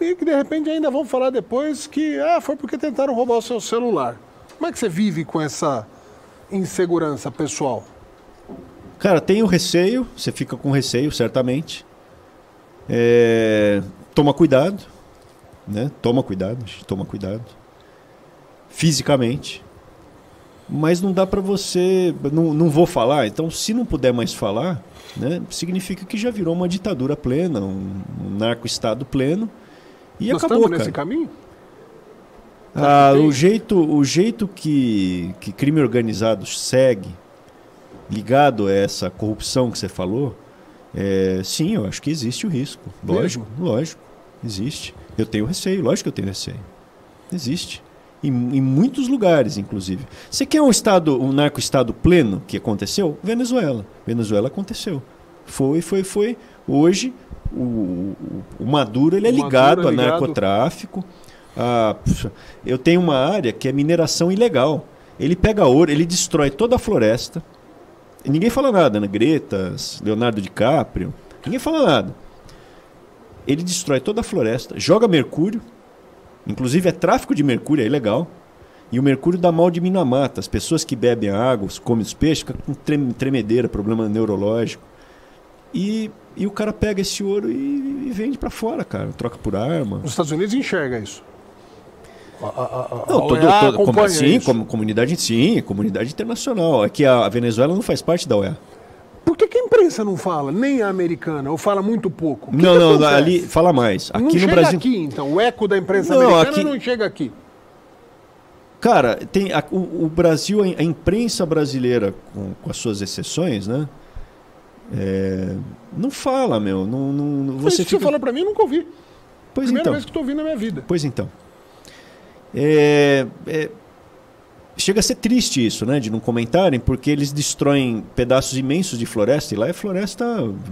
E que de repente ainda vão falar depois que foi porque tentaram roubar o seu celular. Como é que você vive com essa insegurança pessoal? Cara, tem o receio, você fica com receio, certamente. Toma cuidado, né? Toma cuidado. Fisicamente. Mas não dá para você... Não vou falar, então se não puder mais falar, né, significa que já virou uma ditadura plena, um narco-estado pleno, e Nós acabou, estamos nesse caminho? O jeito que crime organizado segue, ligado a essa corrupção que você falou, sim, eu acho que existe o risco. Lógico, existe. Eu tenho receio, lógico que eu tenho receio. Existe. Em muitos lugares, inclusive. Você quer um narco-estado pleno que aconteceu? Venezuela. Venezuela aconteceu. Foi. Hoje, o Maduro ele é ligado a narcotráfico. Eu tenho uma área que é mineração ilegal. Ele pega ouro, ele destrói toda a floresta. E ninguém fala nada, né? Greta, Leonardo DiCaprio. Ninguém fala nada. Ele destrói toda a floresta, joga mercúrio. Inclusive é tráfico de mercúrio, é ilegal. E o mercúrio dá mal de minamata. As pessoas que bebem a água, comem os peixes, ficam com tremedeira, problema neurológico. E o cara pega esse ouro e vende para fora, cara. Troca por arma. Os Estados Unidos enxerga isso. Comunidade internacional. É que a Venezuela não faz parte da OEA. Por que a imprensa não fala? Nem a americana, ou fala muito pouco? Não, ali fala mais. Aqui não no chega Brasil... aqui, então. O eco da imprensa americana não chega aqui. Cara, tem o Brasil, a imprensa brasileira, com as suas exceções, né? Não fala, meu. Você fala pra mim, eu nunca ouvi. Primeira vez que estou ouvindo na minha vida. Pois então. Chega a ser triste isso, né? De não comentarem, porque eles destroem pedaços imensos de floresta, e lá é floresta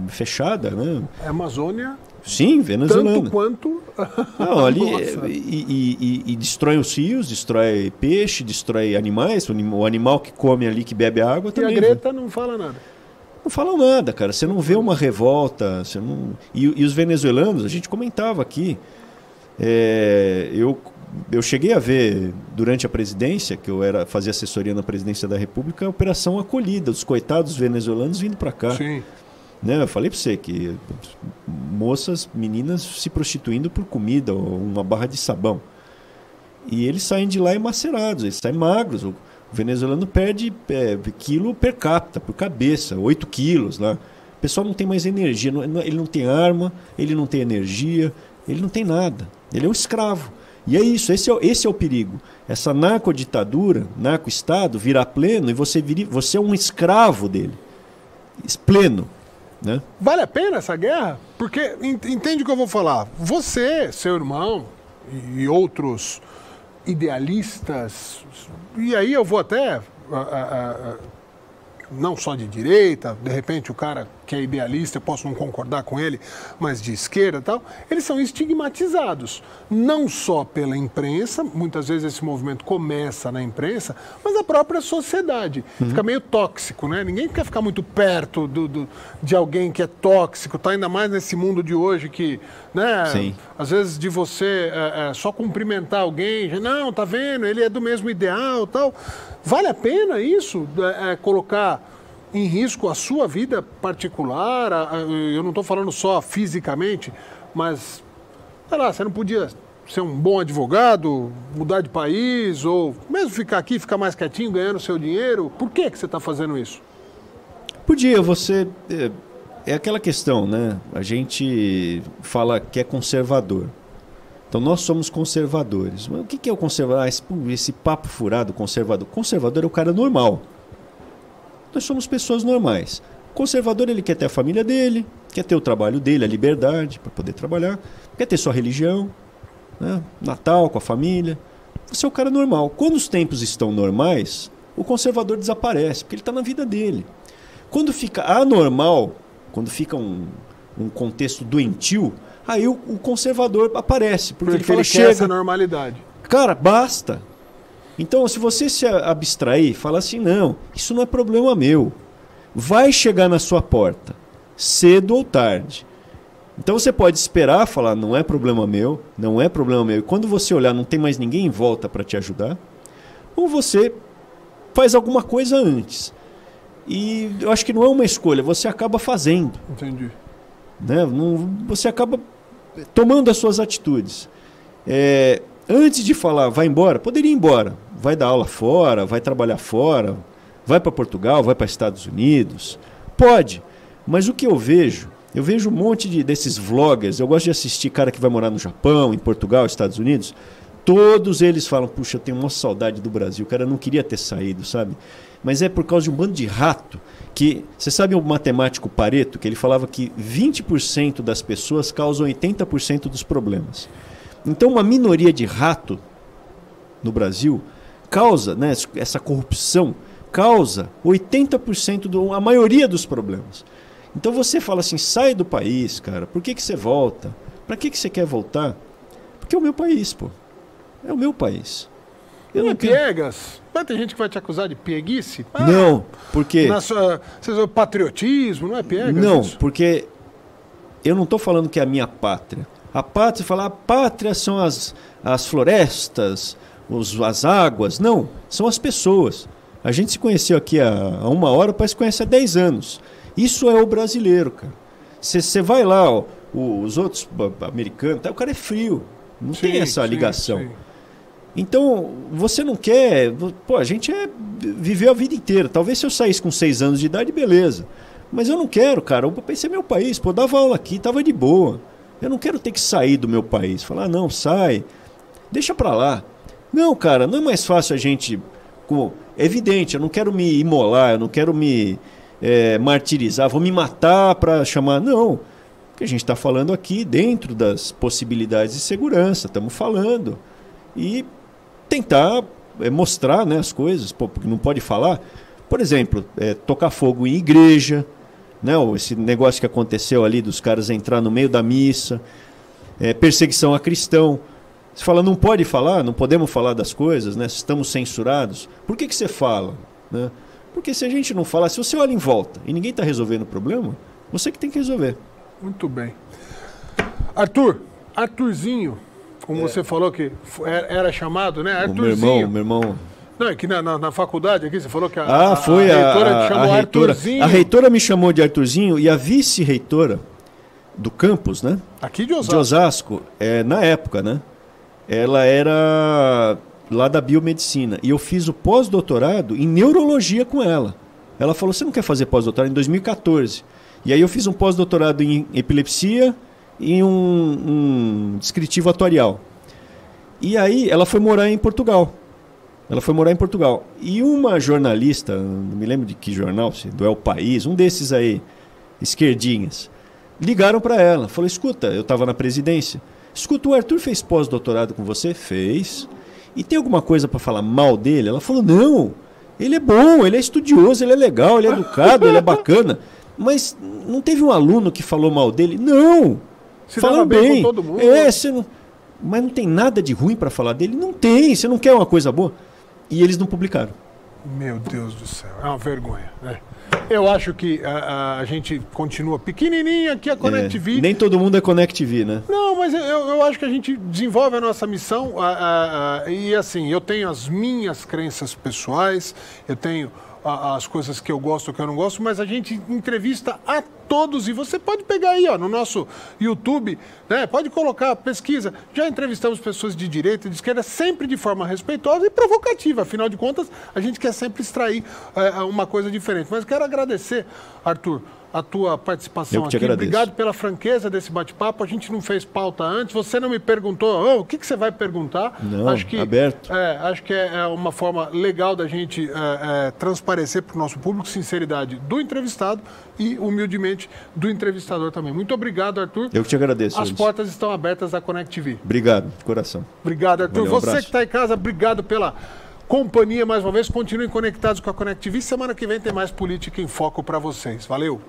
fechada, né? A Amazônia Sim, venezuelano. Tanto quanto... Não, ali e destrói os rios, destrói peixe, destrói animais, o animal que come ali, que bebe água também. E a Greta não fala nada. Não falam nada, cara. Você não vê uma revolta. Você não... e os venezuelanos, a gente comentava aqui. Eu cheguei a ver, durante a presidência, que eu fazia assessoria na presidência da República, a Operação Acolhida, os coitados venezuelanos vindo para cá. Sim. Né? Eu falei para você que moças, meninas se prostituindo por comida ou uma barra de sabão. E eles saem de lá emacerados, eles saem magros. O venezuelano perde quilo per capita, por cabeça, 8 quilos lá. O pessoal não tem mais energia, ele não tem arma, ele não tem energia, ele não tem nada. Ele é um escravo. E é isso, esse é o perigo. Essa narcoditadura, narco-estado, virar pleno e você é um escravo dele. Pleno. Né? Vale a pena essa guerra? Porque, entende o que eu vou falar? Você, seu irmão e outros idealistas, e aí eu vou até... não só de direita, de repente o cara que é idealista, eu posso não concordar com ele, mas de esquerda e tal, eles são estigmatizados, não só pela imprensa, muitas vezes esse movimento começa na imprensa, mas a própria sociedade. Fica meio tóxico, né? Ninguém quer ficar muito perto de alguém que é tóxico, tá? Ainda mais nesse mundo de hoje que, né? Sim. Às vezes de você só cumprimentar alguém, não, tá vendo, ele é do mesmo ideal tal. Vale a pena isso? Colocar em risco a sua vida particular? Eu não estou falando só fisicamente, mas, sei lá, você não podia ser um bom advogado, mudar de país, ou mesmo ficar aqui, ficar mais quietinho, ganhando seu dinheiro? Por que você está fazendo isso? Podia, você... É aquela questão, né? A gente fala que é conservador. Então nós somos conservadores. Mas o que é o conservador? Esse papo furado conservador. Conservador é o cara normal. Nós somos pessoas normais. O conservador, ele quer ter a família dele, quer ter o trabalho dele, a liberdade para poder trabalhar, quer ter sua religião, né? Natal com a família. Você é o cara normal. Quando os tempos estão normais, o conservador desaparece, porque ele está na vida dele. Quando fica anormal, quando fica um contexto doentio, aí o conservador aparece, porque ele fala, quer essa normalidade. Cara, basta. Então, se você se abstrair, fala assim, não, isso não é problema meu. Vai chegar na sua porta, cedo ou tarde. Então você pode esperar, falar, não é problema meu, não é problema meu. E quando você olhar, não tem mais ninguém em volta para te ajudar. Ou você faz alguma coisa antes. E eu acho que não é uma escolha, você acaba fazendo. Entendi. Né? Você acaba tomando as suas atitudes. Antes de falar, vai embora, poderia ir embora. Vai dar aula fora, vai trabalhar fora, vai para Portugal, vai para Estados Unidos. Pode. Mas o que eu vejo um monte desses vloggers, eu gosto de assistir cara que vai morar no Japão, em Portugal, Estados Unidos. Todos eles falam, puxa, eu tenho uma saudade do Brasil, o cara não queria ter saído, sabe? Mas é por causa de um bando de rato, que, você sabe o matemático Pareto, que ele falava que 20% das pessoas causam 80% dos problemas. Então uma minoria de rato no Brasil causa, né, essa corrupção, causa 80% a maioria dos problemas. Então você fala assim, sai do país, cara, por que você volta? Para que você quer voltar? Porque é o meu país, pô. É o meu país. Eu não piegas? Vai ter gente que vai te acusar de pieguice? Não, porque... patriotismo, não é piegas? Não, isso? Porque eu não estou falando que é a minha pátria. A pátria, falar a pátria são as florestas, as águas. Não, são as pessoas. A gente se conheceu aqui há 1 hora, parece que conhece há 10 anos. Isso é o brasileiro, cara. Você vai lá, ó, os outros americanos, o cara é frio. Não tem essa ligação. Sim. Então, você não quer... Pô, a gente viveu a vida inteira. Talvez se eu saísse com 6 anos de idade, beleza. Mas eu não quero, cara. Esse é meu país. Pô, dava aula aqui, tava de boa. Eu não quero ter que sair do meu país. Falar, não, sai. Deixa pra lá. Não, cara, não é mais fácil a gente... É evidente, eu não quero me imolar, eu não quero me martirizar, vou me matar pra chamar... Não. Porque a gente está falando aqui dentro das possibilidades de segurança. Estamos falando. E... tentar mostrar, né, as coisas, porque não pode falar. Por exemplo, tocar fogo em igreja, né? Esse negócio que aconteceu ali dos caras entrar no meio da missa, perseguição a cristão. Você fala, não pode falar, não podemos falar das coisas, né? Estamos censurados. Por que você fala? Né? Porque se a gente não falar, se você olha em volta e ninguém está resolvendo o problema, você que tem que resolver. Muito bem. Arthurzinho, como você falou que era chamado, né? Arthurzinho. Meu irmão. Não, é que na faculdade aqui você falou que a reitora te chamou Arthurzinho. A reitora me chamou de Arthurzinho e a vice-reitora do campus, né? Aqui de Osasco. De Osasco, na época, né? Ela era lá da biomedicina. E eu fiz o pós-doutorado em neurologia com ela. Ela falou, você não quer fazer pós-doutorado? Em 2014. E aí eu fiz um pós-doutorado em epilepsia e um descritivo atuarial. E aí ela foi morar em Portugal. E uma jornalista, não me lembro de que jornal, do El País, um desses aí, esquerdinhas, ligaram para ela. Falou, escuta, eu estava na presidência. Escuta, o Arthur fez pós-doutorado com você? Fez. E tem alguma coisa para falar mal dele? Ela falou, não, ele é bom, ele é estudioso, ele é legal, ele é educado, ele é bacana. Mas não teve um aluno que falou mal dele? Não. Falam bem. Com todo mundo. Mas não tem nada de ruim para falar dele? Não tem. Você não quer uma coisa boa? E eles não publicaram. Meu Deus do céu, é uma vergonha, né? Eu acho que a gente continua pequenininho aqui, a Connect TV. Nem todo mundo é Connect TV, né? Não, mas eu acho que a gente desenvolve a nossa missão e assim, eu tenho as minhas crenças pessoais, eu tenho as coisas que eu gosto, que eu não gosto, mas a gente entrevista a todos e você pode pegar aí, ó, no nosso YouTube, né? Pode colocar, pesquisa. Já entrevistamos pessoas de direita e de esquerda, sempre de forma respeitosa e provocativa. Afinal de contas, a gente quer sempre extrair uma coisa diferente. Mas quero agradecer, Arthur, a tua participação aqui. Obrigado pela franqueza desse bate-papo. A gente não fez pauta antes. Você não me perguntou o que você vai perguntar. Não, aberto. Acho que é uma forma legal da gente transparecer para o nosso público sinceridade do entrevistado e, humildemente, do entrevistador também. Muito obrigado, Arthur. Eu que te agradeço. As portas estão abertas da Connect TV. Obrigado, de coração. Obrigado, Arthur. Valeu, você que está em casa, obrigado pela companhia mais uma vez. Continuem conectados com a Connect TV. Semana que vem tem mais Política em Foco para vocês. Valeu!